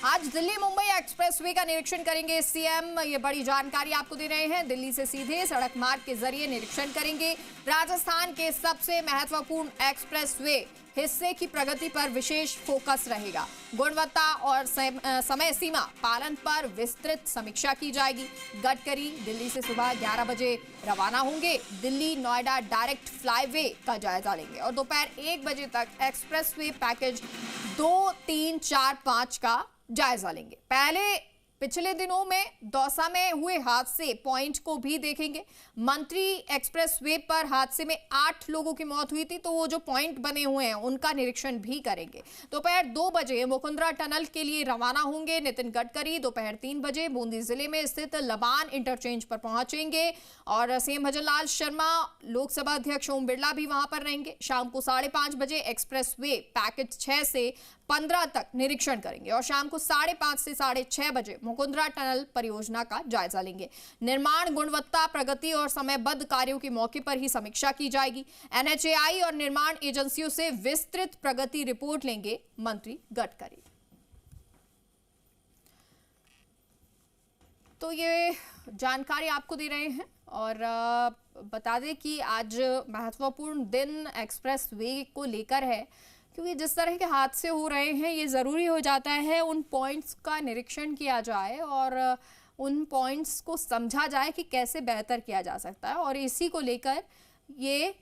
आज दिल्ली मुंबई एक्सप्रेसवे का निरीक्षण करेंगे सीएम। ये बड़ी जानकारी आपको दे रहे हैं। दिल्ली से सीधे सड़क मार्ग के जरिए निरीक्षण करेंगे। राजस्थान के सबसे महत्वपूर्ण एक्सप्रेसवे हिस्से की प्रगति पर विशेष फोकस रहेगा। गुणवत्ता और समय सीमा पालन पर विस्तृत समीक्षा की जाएगी। गडकरी दिल्ली से सुबह 11 बजे रवाना होंगे। दिल्ली नोएडा डायरेक्ट फ्लाईवे का जायजा लेंगे और दोपहर 1 बजे तक एक्सप्रेसवे पैकेज 2, 3, 4, 5 का जायजा लेंगे। पिछले दिनों में दौसा में हुए हादसे पॉइंट को भी देखेंगे। मंत्री एक्सप्रेसवे पर हादसे में 8 लोगों की मौत हुई थी, तो वो जो पॉइंट बने हुए हैं उनका निरीक्षण भी करेंगे। दोपहर 2 बजे मुकुंदरा टनल के लिए रवाना होंगे नितिन गडकरी। दोपहर 3 बजे बूंदी जिले में स्थित लबान इंटरचेंज पर पहुंचेंगे और सीएम भजनलाल शर्मा, लोकसभा अध्यक्ष ओम बिरला भी वहां पर रहेंगे। शाम को 5:30 बजे एक्सप्रेसवे पैकेज 6 से 15 तक निरीक्षण करेंगे और शाम को 5:30 से 6:30 बजे मुकुंदरा टनल परियोजना का जायजा लेंगे। निर्माण गुणवत्ता, प्रगति और समयबद्ध कार्यों के मौके पर ही समीक्षा की जाएगी। एनएचएआई और निर्माण एजेंसियों से विस्तृत प्रगति रिपोर्ट लेंगे मंत्री गडकरी। तो ये जानकारी आपको दे रहे हैं और बता दें कि आज महत्वपूर्ण दिन एक्सप्रेस वे को लेकर है, क्योंकि जिस तरह के हादसे हो रहे हैं ये ज़रूरी हो जाता है उन पॉइंट्स का निरीक्षण किया जाए और उन पॉइंट्स को समझा जाए कि कैसे बेहतर किया जा सकता है, और इसी को लेकर ये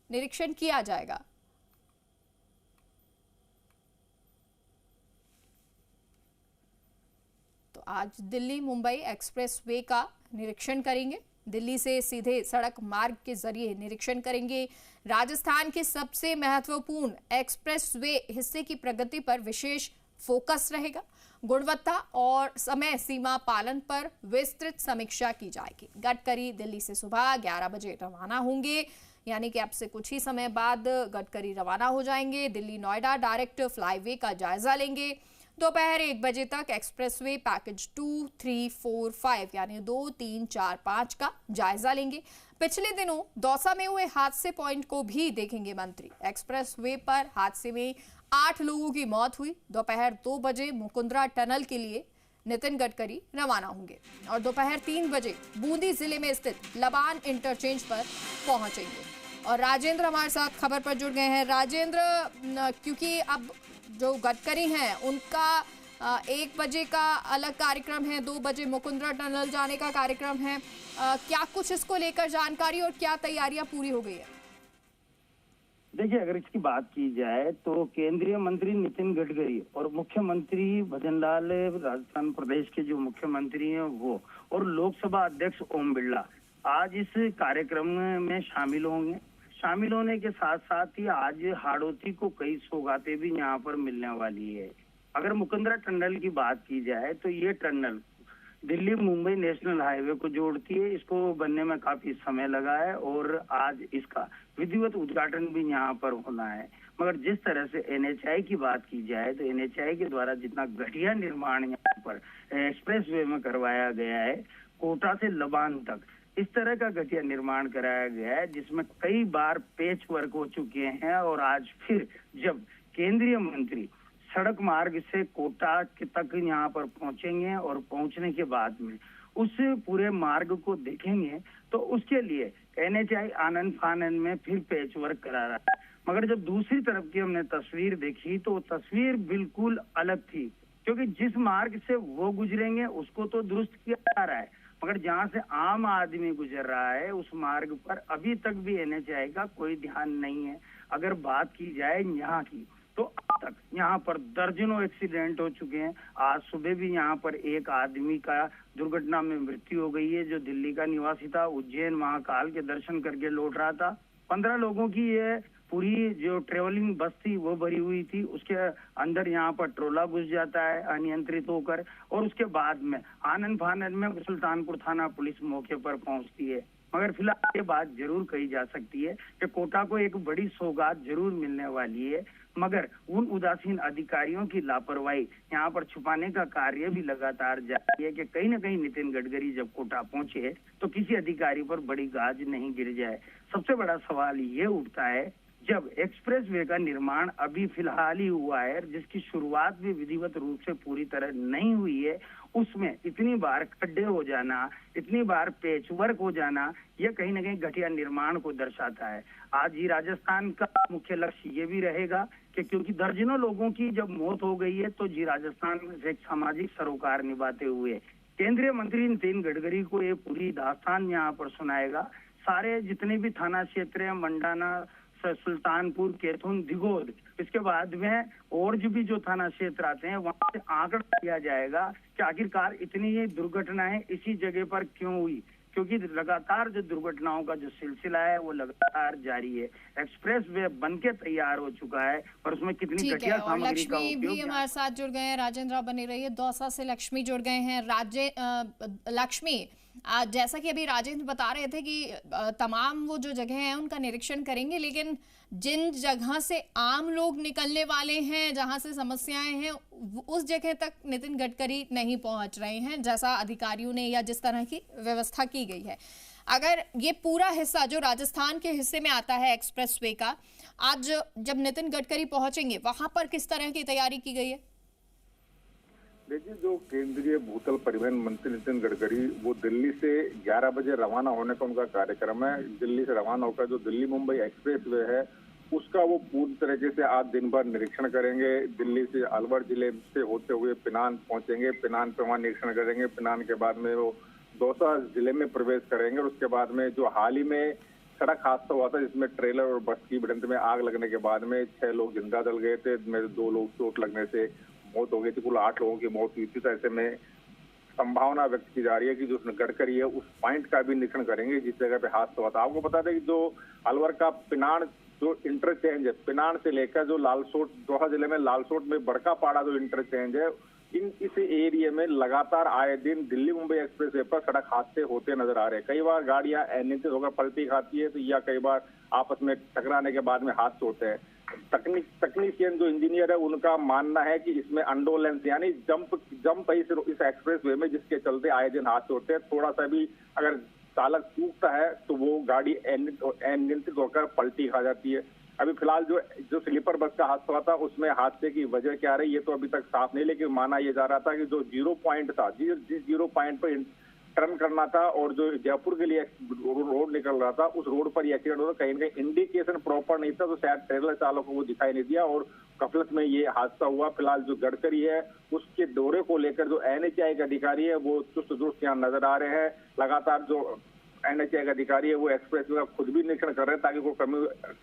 निरीक्षण किया जाएगा। तो आज दिल्ली मुंबई एक्सप्रेसवे का निरीक्षण करेंगे। दिल्ली से सीधे सड़क मार्ग के जरिए निरीक्षण करेंगे। राजस्थान के सबसे महत्वपूर्ण एक्सप्रेसवे हिस्से की प्रगति पर विशेष फोकस रहेगा। गुणवत्ता और समय सीमा पालन पर विस्तृत समीक्षा की जाएगी। गडकरी दिल्ली से सुबह 11 बजे रवाना होंगे, यानी कि अब से कुछ ही समय बाद गडकरी रवाना हो जाएंगे। दिल्ली नोएडा डायरेक्ट फ्लाईवे का जायजा लेंगे। दोपहर 1 बजे तक एक्सप्रेसवे पैकेज 2, 3, 4, 5 यानी 2, 3, 4, 5 का जायजा लेंगे। पिछले दिनों दौसा में हुए हादसे पॉइंट को भी देखेंगे मंत्री। एक्सप्रेसवे पर हादसे में 8 लोगों की मौत हुई। दोपहर 2 बजे मुकुंदरा टनल के लिए नितिन गडकरी रवाना होंगे और दोपहर 3 बजे बूंदी जिले में स्थित लबान इंटरचेंज पर पहुंचेंगे। और राजेंद्र हमारे साथ खबर पर जुड़ गए हैं। राजेंद्र, क्योंकि अब जो गडकरी हैं उनका 1 बजे का अलग कार्यक्रम है, 2 बजे मुकुंदरा टनल जाने का कार्यक्रम है, क्या कुछ इसको लेकर जानकारी और क्या तैयारियां पूरी हो गई है? देखिए, अगर इसकी बात की जाए तो केंद्रीय मंत्री नितिन गडकरी और मुख्यमंत्री भजनलाल, राजस्थान प्रदेश के जो मुख्यमंत्री हैं वो, और लोकसभा अध्यक्ष ओम बिरला आज इस कार्यक्रम में शामिल होंगे। शामिल होने के साथ साथ ही आज हाड़ौती को कई सौगातें भी यहाँ पर मिलने वाली है। अगर मुकुंदरा टनल की बात की जाए तो ये tunnel Delhi Mumbai national highway को जोड़ती है। इसको बनने में काफी समय लगा है और आज इसका विधिवत उद्घाटन भी यहाँ पर होना है। मगर जिस तरह से एनएचएआई की बात की जाए तो एनएचएआई के द्वारा जितना घटिया निर्माण यहाँ पर एक्सप्रेसवे में करवाया गया है, कोटा से लबान तक इस तरह का घटिया निर्माण कराया गया है जिसमें कई बार पेच वर्क हो चुके हैं। और आज फिर जब केंद्रीय मंत्री सड़क मार्ग से कोटा तक यहाँ पर पहुंचेंगे और पहुंचने के बाद में उस पूरे मार्ग को देखेंगे तो उसके लिए एनएचएआई आनन फानन में फिर पेच वर्क करा रहा है। मगर जब दूसरी तरफ की हमने तस्वीर देखी तो तस्वीर बिल्कुल अलग थी, क्योंकि जिस मार्ग से वो गुजरेंगे उसको तो दुरुस्त किया जा रहा है, मगर जहां से आम आदमी गुजर रहा है उस मार्ग पर अभी तक भी एनएचएआई का कोई ध्यान नहीं है। अगर बात की जाए यहाँ की तो अब तक यहाँ पर दर्जनों एक्सीडेंट हो चुके हैं। आज सुबह भी यहाँ पर एक आदमी का दुर्घटना में मृत्यु हो गई है जो दिल्ली का निवासी था, उज्जैन महाकाल के दर्शन करके लौट रहा था। 15 लोगों की ये पूरी जो ट्रेवलिंग बस थी वो भरी हुई थी, उसके अंदर यहाँ पर ट्रोला घुस जाता है अनियंत्रित होकर और उसके बाद में आनन फानन में सुल्तानपुर थाना पुलिस मौके पर पहुंचती है। मगर फिलहाल ये बात जरूर कही जा सकती है कि कोटा को एक बड़ी सौगात जरूर मिलने वाली है, मगर उन उदासीन अधिकारियों की लापरवाही यहाँ पर छुपाने का कार्य भी लगातार जारी है कि कहीं न कहीं नितिन गडकरी जब कोटा पहुंचे तो किसी अधिकारी पर बड़ी गाज नहीं गिर जाए। सबसे बड़ा सवाल ये उठता है जब एक्सप्रेस वे का निर्माण अभी फिलहाल ही हुआ है, जिसकी शुरुआत भी विधिवत रूप से पूरी तरह नहीं हुई है, उसमें इतनी बार खड्डे हो जाना, इतनी बार पेचवर्क हो जाना, यह कहीं ना कहीं घटिया निर्माण को दर्शाता है। आज ही राजस्थान का मुख्य लक्ष्य ये भी रहेगा कि क्योंकि दर्जनों लोगों की जब मौत हो गई है, तो जी राजस्थान एक सामाजिक सरोकार निभाते हुए केंद्रीय मंत्री नितिन गडकरी को ये पूरी दास्तान यहाँ पर सुनाएगा। सारे जितने भी थाना क्षेत्र है, मंडाना, सुल्तानपुर, कैथून, दिगोद, इसके बाद में और जो थाना क्षेत्र आते हैं, वहां से आंकड़ा लिया जाएगा कि आखिरकार इतनी ये दुर्घटनाएं इसी जगह पर क्यों हुई, क्योंकि लगातार जो दुर्घटनाओं का जो सिलसिला है वो लगातार जारी है। एक्सप्रेस वे बन के तैयार हो चुका है, पर उसमें कितनी घटिया सामग्री का उपयोग। भी हमारे साथ जुड़ गए हैं, राजेंद्र बने रहिए। दौसा से लक्ष्मी जुड़ गए हैं। लक्ष्मी, जैसा कि अभी राजेंद्र बता रहे थे कि तमाम वो जो जगह हैं उनका निरीक्षण करेंगे, लेकिन जिन जगह से आम लोग निकलने वाले हैं, जहां से समस्याएं हैं, उस जगह तक नितिन गडकरी नहीं पहुंच रहे हैं, जैसा अधिकारियों ने या जिस तरह की व्यवस्था की गई है। अगर ये पूरा हिस्सा जो राजस्थान के हिस्से में आता है एक्सप्रेसवे का, आज जब नितिन गडकरी पहुंचेंगे वहां पर किस तरह की तैयारी की गई है? देखिए, जो केंद्रीय भूतल परिवहन मंत्री नितिन गडकरी, वो दिल्ली से 11 बजे रवाना होने का उनका कार्यक्रम है। दिल्ली से रवाना होकर जो दिल्ली मुंबई एक्सप्रेस वे है, उसका वो पूरी तरीके से आज दिन भर निरीक्षण करेंगे। दिल्ली से अलवर जिले से होते हुए पिनान पहुंचेंगे, पिनान पे वहां निरीक्षण करेंगे। पिनान के बाद में वो दौसा जिले में प्रवेश करेंगे और उसके बाद में जो हाल ही में सड़क हादसा हुआ था, जिसमें ट्रेलर और बस की भिड़ंत में आग लगने के बाद में 6 लोग जिंदा जल गए थे, जिनमें 2 लोग चोट लगने से मौत हो गई थी। कुल 8 लोगों की मौत हुई थी। तो ऐसे में संभावना व्यक्त की जा रही है कि जो गडकरी है उस पॉइंट का भी निरीक्षण करेंगे जिस जगह पे हादसा हुआ था। आपको बता दें कि जो अलवर का पिनान जो इंटरचेंज है, पिनान से लेकर जो लालसोट, दौसा जिले में लालसोट में बड़का पाड़ा जो इंटरचेंज है, इस एरिया में लगातार आए दिन दिल्ली मुंबई एक्सप्रेस वे पर सड़क हादसे होते नजर आ रहे हैं। कई बार गाड़ियां अनियंत्रित होकर पलटी खाती है, तो या कई बार आपस में टकराने के बाद में हादसे होते हैं। तकनीशियन जो इंजीनियर है, उनका मानना है कि इसमें अंडोलेंस यानी जंप है इस एक्सप्रेस वे में, जिसके चलते आए दिन हादसे होते हैं। थोड़ा सा भी अगर चालक चूकता है तो वो गाड़ी अनियंत्रित होकर पलटी खा जाती है। अभी फिलहाल जो स्लीपर बस का हादसा हुआ था, उसमें हादसे की वजह क्या रही ये तो अभी तक साफ नहीं, लेकिन माना यह जा रहा था कि जो 0 पॉइंट था, जिस 0 पॉइंट पर टर्न करना था और जो जयपुर के लिए रोड निकल रहा था, उस रोड पर ये एक्सीडेंट हुआ। कहीं ना कहीं इंडिकेशन प्रॉपर नहीं था, तो शायद ट्रेलर चालक को वो दिखाई नहीं दिया और गफलत में ये हादसा हुआ। फिलहाल जो गडकरी है, उसके दौरे को लेकर जो NHAI के अधिकारी है वो चुस्त दुरुस्त यहाँ नजर आ रहे हैं। लगातार जो NHAI के अधिकारी है वो एक्सप्रेस वे का खुद भी निरीक्षण कर रहे हैं, ताकि वो कमी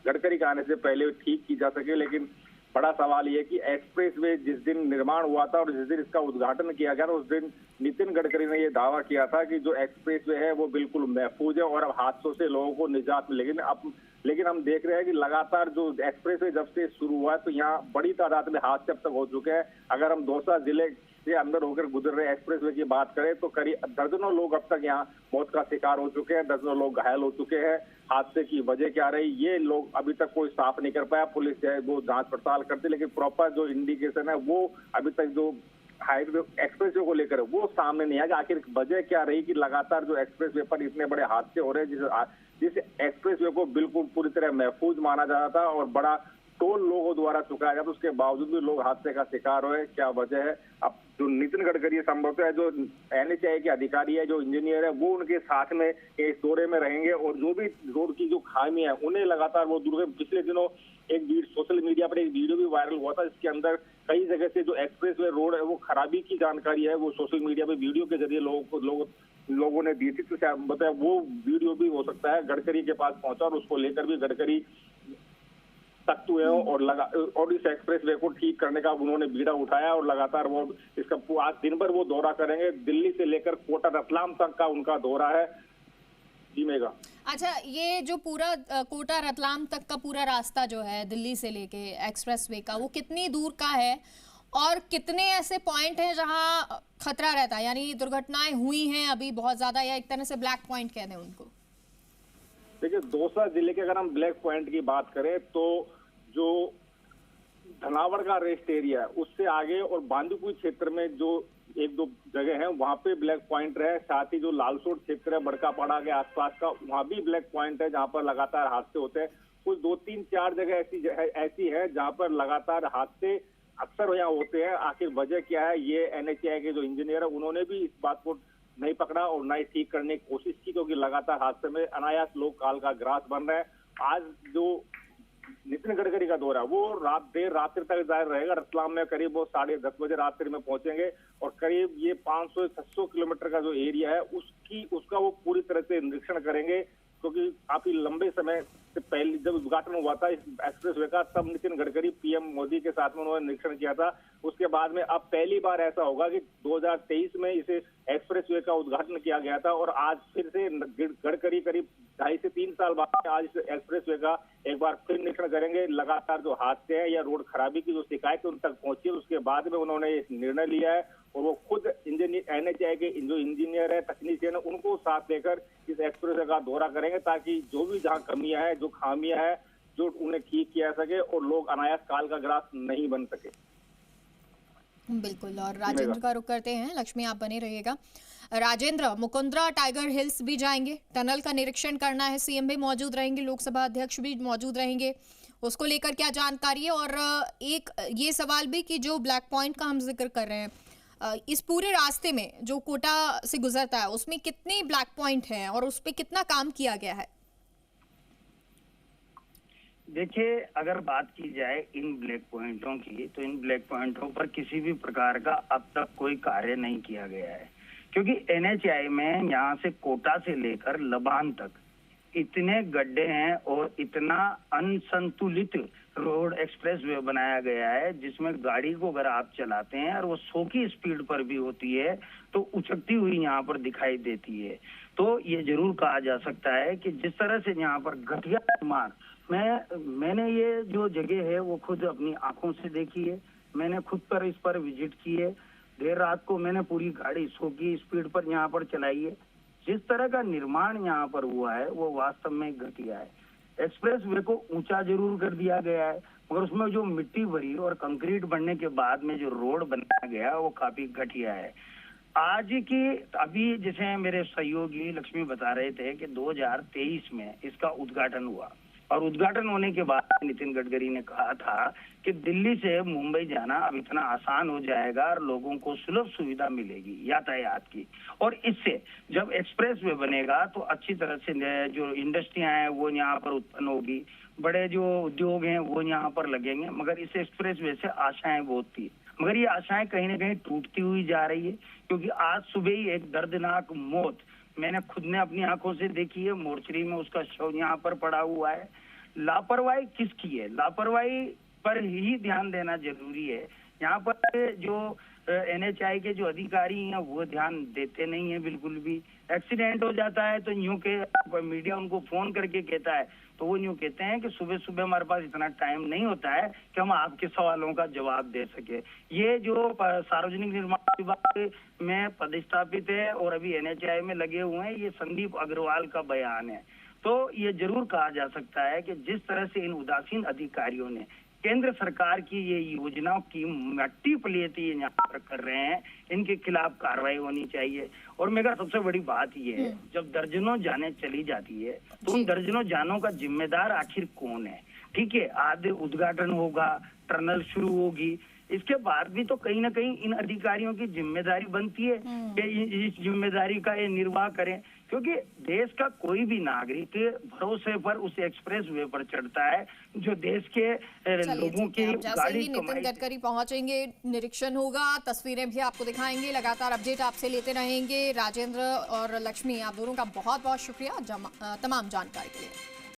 गडकरी के आने से पहले ठीक की जा सके। लेकिन बड़ा सवाल ये कि एक्सप्रेस वे जिस दिन निर्माण हुआ था और जिस दिन इसका उद्घाटन किया गया था, उस दिन नितिन गडकरी ने ये दावा किया था कि जो एक्सप्रेस वे है वो बिल्कुल महफूज है और अब हादसों से लोगों को निजात मिलेगी। लेकिन हम देख रहे हैं कि लगातार जो एक्सप्रेस वे जब से शुरू हुआ है, तो यहाँ बड़ी तादाद में हादसे अब तक हो चुके हैं। अगर हम दौसा जिले से अंदर होकर गुजर रहे एक्सप्रेस वे की बात करें तो करीब दर्जनों लोग अब तक यहाँ मौत का शिकार हो चुके हैं, दर्जनों लोग घायल हो चुके हैं। हादसे की वजह क्या रही ये लोग अभी तक कोई साफ नहीं कर पाया। पुलिस है वो जांच पड़ताल करती, लेकिन प्रॉपर जो इंडिकेशन है वो अभी तक जो हाईवे एक्सप्रेस वे को लेकर वो सामने नहीं आया। आखिर वजह क्या रही कि लगातार जो एक्सप्रेस वे पर इतने बड़े हादसे हो रहे हैं, जिस एक्सप्रेस वे को बिल्कुल पूरी तरह महफूज माना जा रहा था और बड़ा टोल लोगों द्वारा चुकाया जाता, उसके बावजूद भी लोग हादसे का शिकार हुए। क्या वजह है? अब जो नितिन गडकरी संभवतः है, जो NHAI के अधिकारी है, जो इंजीनियर है, वो उनके साथ में इस दौरे में रहेंगे और जो भी रोड की जो खामी है उन्हें लगातार वो दूर। पिछले दिनों एक सोशल मीडिया पर एक वीडियो भी वायरल हुआ था, जिसके अंदर कई जगह से जो एक्सप्रेस वे रोड है वो खराबी की जानकारी है वो सोशल मीडिया पे वीडियो के जरिए लोगों ने दी थी। तो क्या बताया, वो वीडियो भी हो सकता है गडकरी के पास पहुंचा और उसको लेकर भी गडकरी सख्त हुए और इस एक्सप्रेस वे को ठीक करने का उन्होंने बीड़ा उठाया और लगातार वो इसका आज दिन भर वो दौरा करेंगे। दिल्ली से लेकर कोटा रतलाम तक का उनका दौरा है। जी मेगा। अच्छा, ये जो पूरा कोटा रतलाम तक का पूरा रास्ता जो है दिल्ली से लेके एक्सप्रेस वे का, वो कितनी दूर का है और कितने ऐसे पॉइंट हैं जहां खतरा रहता है, यानी दुर्घटनाएं हुई हैं अभी बहुत ज्यादा, या एक तरह से ब्लैक पॉइंट कहते हैं उनको? देखिए, दौसा जिले के अगर हम ब्लैक पॉइंट की बात करें तो जो धनावड़ का रेस्ट एरिया है उससे आगे और बांदीकुई क्षेत्र में जो 1-2 जगह है वहां पे ब्लैक पॉइंट है। साथ ही जो लालसोट क्षेत्र है बड़कापाड़ा के आसपास का, वहां भी ब्लैक पॉइंट है जहां पर लगातार हादसे होते हैं। कुछ 2-3-4 जगह ऐसी है जहां पर लगातार हादसे अक्सर यहाँ होते हैं। आखिर वजह क्या है, ये NHAI के जो इंजीनियर है उन्होंने भी इस बात को नहीं पकड़ा और ना ही ठीक करने की कोशिश की, क्योंकि लगातार हादसे में अनायास लोग काल का ग्रास बन रहे हैं। आज जो नितिन गडकरी का दौरा वो देर रात्रि तक जारी रहेगा। रतलाम में करीब वो 10:30 बजे रात्रि में पहुंचेंगे और करीब ये 500-600 किलोमीटर का जो एरिया है उसका वो पूरी तरह से निरीक्षण करेंगे, क्योंकि काफी लंबे समय से पहले जब उद्घाटन हुआ था इस एक्सप्रेसवे का, तब नितिन गडकरी PM मोदी के साथ में उन्होंने निरीक्षण किया था। उसके बाद में अब पहली बार ऐसा होगा कि 2023 में इसे एक्सप्रेसवे का उद्घाटन किया गया था और आज फिर से गडकरी करीब 2.5 से 3 साल बाद आज इस एक्सप्रेसवे का एक बार फिर निरीक्षण करेंगे। लगातार जो हादसे हैं या रोड खराबी की जो शिकायत उन तक पहुंची है, उसके बाद में उन्होंने एक निर्णय लिया है और वो खुद NHAI के जो इंजीनियर है, तकनीशियन है, उनको साथ लेकर इस एक्सप्रेसवे का दौरा करेंगे, ताकि जो भी जहाँ कमियां हैं, जो खामियां हैं, जो उन्हें ठीक किया सके और लोग अनायास काल का ग्रास नहीं बन सके। बिल्कुल। और राजेंद्र का रुख करते हैं। लक्ष्मी, आप बने रहिएगा। राजेंद्र, मुकुंदरा टाइगर हिल्स भी जाएंगे, टनल का निरीक्षण करना है, CM भी मौजूद रहेंगे, लोकसभा अध्यक्ष भी मौजूद रहेंगे, उसको लेकर क्या जानकारी है? और एक ये सवाल भी कि जो ब्लैक पॉइंट का हम जिक्र कर रहे हैं, इस पूरे रास्ते में जो कोटा से गुजरता है उसमें कितने ब्लैक पॉइंट हैं और उस पर कितना काम किया गया है? देखिए, अगर बात की जाए इन ब्लैक पॉइंटों की, तो इन ब्लैक पॉइंटों पर किसी भी प्रकार का अब तक कोई कार्य नहीं किया गया है, क्योंकि NHAI में यहाँ से कोटा से लेकर लबान तक इतने गड्ढे हैं और इतना अनसंतुलित रोड एक्सप्रेसवे बनाया गया है, जिसमें गाड़ी को अगर आप चलाते हैं और वो 100 की स्पीड पर भी होती है तो उछकती हुई यहाँ पर दिखाई देती है। तो ये जरूर कहा जा सकता है कि जिस तरह से यहाँ पर घटिया निर्माण, मैंने ये जो जगह है वो खुद अपनी आंखों से देखी है, मैंने खुद पर इस पर विजिट की है। देर रात को मैंने पूरी गाड़ी 100 की स्पीड पर यहाँ पर चलाई है। जिस तरह का निर्माण यहाँ पर हुआ है वो वास्तव में घटिया है। एक्सप्रेसवे को ऊंचा जरूर कर दिया गया है, मगर उसमें जो मिट्टी भरी और कंक्रीट बनने के बाद में जो रोड बनाया गया वो काफी घटिया है। आज की अभी जैसे मेरे सहयोगी लक्ष्मी बता रहे थे कि 2023 में इसका उद्घाटन हुआ और उद्घाटन होने के बाद नितिन गडकरी ने कहा था कि दिल्ली से मुंबई जाना अब इतना आसान हो जाएगा और लोगों को सुलभ सुविधा मिलेगी यातायात की, और इससे जब एक्सप्रेसवे बनेगा तो अच्छी तरह से जो इंडस्ट्रियां हैं वो यहाँ पर उत्पन्न होगी, बड़े जो उद्योग हैं वो यहाँ पर लगेंगे। मगर इस एक्सप्रेसवे से आशाएं बहुत थी, मगर ये आशाएं कहीं ना कहीं टूटती हुई जा रही है, क्योंकि आज सुबह ही एक दर्दनाक मौत मैंने खुद ने अपनी आंखों से देखी है। मोर्चरी में उसका शव यहाँ पर पड़ा हुआ है। लापरवाही किसकी है? लापरवाही पर ही ध्यान देना जरूरी है। यहाँ पर जो NHAI के जो अधिकारी हैं वो ध्यान देते नहीं है बिल्कुल भी। एक्सीडेंट हो जाता है तो यूं के मीडिया उनको फोन करके कहता है तो वो यूं कहते हैं कि सुबह सुबह हमारे पास इतना टाइम नहीं होता है कि हम आपके सवालों का जवाब दे सके। ये जो सार्वजनिक निर्माण विभाग में पदस्थापित है और अभी NHAI में लगे हुए हैं, ये संदीप अग्रवाल का बयान है। तो ये जरूर कहा जा सकता है कि जिस तरह से इन उदासीन अधिकारियों ने केंद्र सरकार की ये योजनाओं की मट्टी पलीती यहाँ पर कर रहे हैं, इनके खिलाफ कार्रवाई होनी चाहिए। और मेरा सबसे बड़ी बात ये है, जब दर्जनों जानें चली जाती है तो उन दर्जनों जानों का जिम्मेदार आखिर कौन है? ठीक है, आज उद्घाटन होगा, टनल शुरू होगी, इसके बाद भी तो कहीं ना कहीं इन अधिकारियों की जिम्मेदारी बनती है कि इस जिम्मेदारी का ये निर्वाह करें, क्योंकि देश का कोई भी नागरिक भरोसे पर उस एक्सप्रेस वे पर चढ़ता है जो देश के लोगों की गाड़ी ही नितिन गडकरी पहुंचेंगे, निरीक्षण होगा, तस्वीरें भी आपको दिखाएंगे, लगातार अपडेट आपसे लेते रहेंगे। राजेंद्र और लक्ष्मी, आप दोनों का बहुत बहुत शुक्रिया तमाम जानकारी के लिए।